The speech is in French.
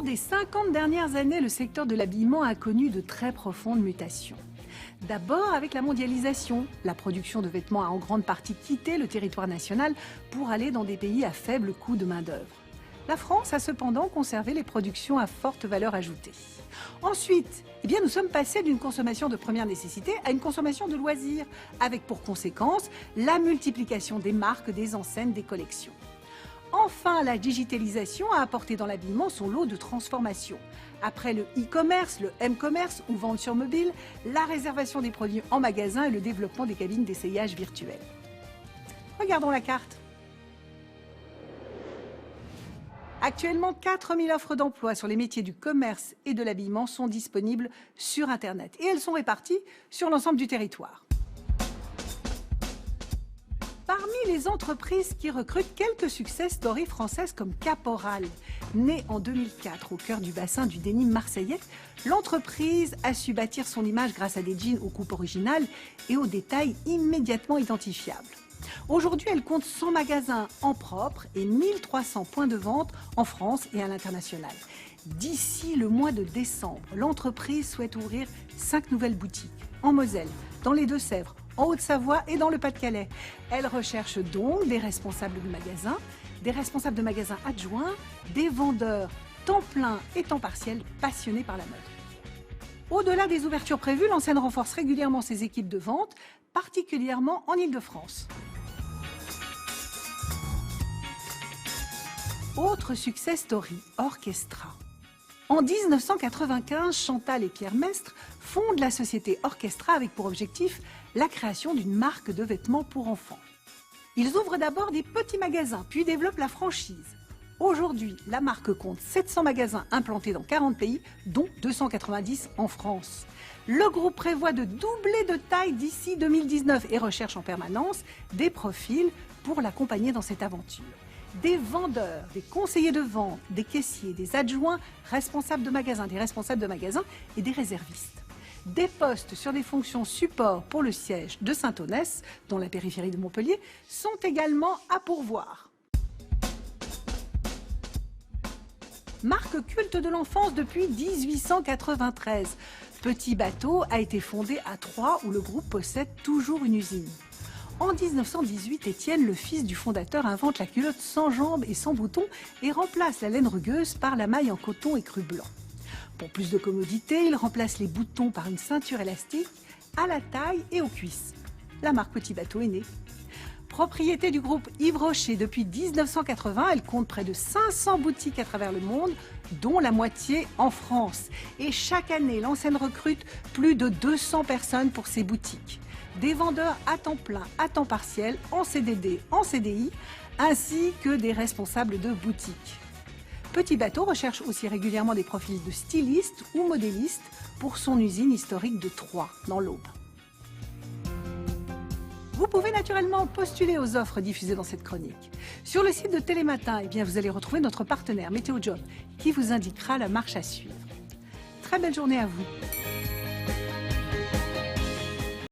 des 50 dernières années, le secteur de l'habillement a connu de très profondes mutations. D'abord avec la mondialisation, la production de vêtements a en grande partie quitté le territoire national pour aller dans des pays à faible coût de main-d'œuvre. La France a cependant conservé les productions à forte valeur ajoutée. Ensuite, nous sommes passés d'une consommation de première nécessité à une consommation de loisirs, avec pour conséquence la multiplication des marques, des enseignes, des collections. Enfin, la digitalisation a apporté dans l'habillement son lot de transformations. Après le e-commerce, le m-commerce ou vente sur mobile, la réservation des produits en magasin et le développement des cabines d'essayage virtuelles. Regardons la carte. Actuellement, 4000 offres d'emploi sur les métiers du commerce et de l'habillement sont disponibles sur Internet. Et elles sont réparties sur l'ensemble du territoire. Parmi les entreprises qui recrutent, quelques success stories françaises comme Caporal. Née en 2004 au cœur du bassin du denim marseillais, l'entreprise a su bâtir son image grâce à des jeans aux coupes originales et aux détails immédiatement identifiables. Aujourd'hui, elle compte 100 magasins en propre et 1300 points de vente en France et à l'international. D'ici le mois de décembre, l'entreprise souhaite ouvrir 5 nouvelles boutiques en Moselle, dans les Deux-Sèvres, en Haute-Savoie et dans le Pas-de-Calais. Elle recherche donc des responsables de magasins adjoints, des vendeurs temps plein et temps partiel passionnés par la mode. Au-delà des ouvertures prévues, l'enseigne renforce régulièrement ses équipes de vente, particulièrement en Île-de-France. Autre success story, Orchestra. En 1995, Chantal et Pierre Mestre fondent la société Orchestra avec pour objectif la création d'une marque de vêtements pour enfants. Ils ouvrent d'abord des petits magasins, puis développent la franchise. Aujourd'hui, la marque compte 700 magasins implantés dans 40 pays, dont 290 en France. Le groupe prévoit de doubler de taille d'ici 2019 et recherche en permanence des profils pour l'accompagner dans cette aventure. Des vendeurs, des conseillers de vente, des caissiers, des adjoints, responsables de magasins, des responsables de magasins et des réservistes. Des postes sur des fonctions support pour le siège de Saint-Onès, dans la périphérie de Montpellier, sont également à pourvoir. Marque culte de l'enfance depuis 1893. Petit Bateau a été fondé à Troyes où le groupe possède toujours une usine. En 1918, Étienne, le fils du fondateur, invente la culotte sans jambes et sans boutons et remplace la laine rugueuse par la maille en coton écru blanc. Pour plus de commodité, il remplace les boutons par une ceinture élastique à la taille et aux cuisses. La marque Petit Bateau est née. Propriété du groupe Yves Rocher depuis 1980, elle compte près de 500 boutiques à travers le monde, dont la moitié en France. Et chaque année, l'enseigne recrute plus de 200 personnes pour ses boutiques. Des vendeurs à temps plein, à temps partiel, en CDD, en CDI, ainsi que des responsables de boutiques. Petit Bateau recherche aussi régulièrement des profils de stylistes ou modélistes pour son usine historique de Troyes, dans l'Aube. Vous pouvez naturellement postuler aux offres diffusées dans cette chronique. Sur le site de Télématin, vous allez retrouver notre partenaire Météo Job qui vous indiquera la marche à suivre. Très belle journée à vous.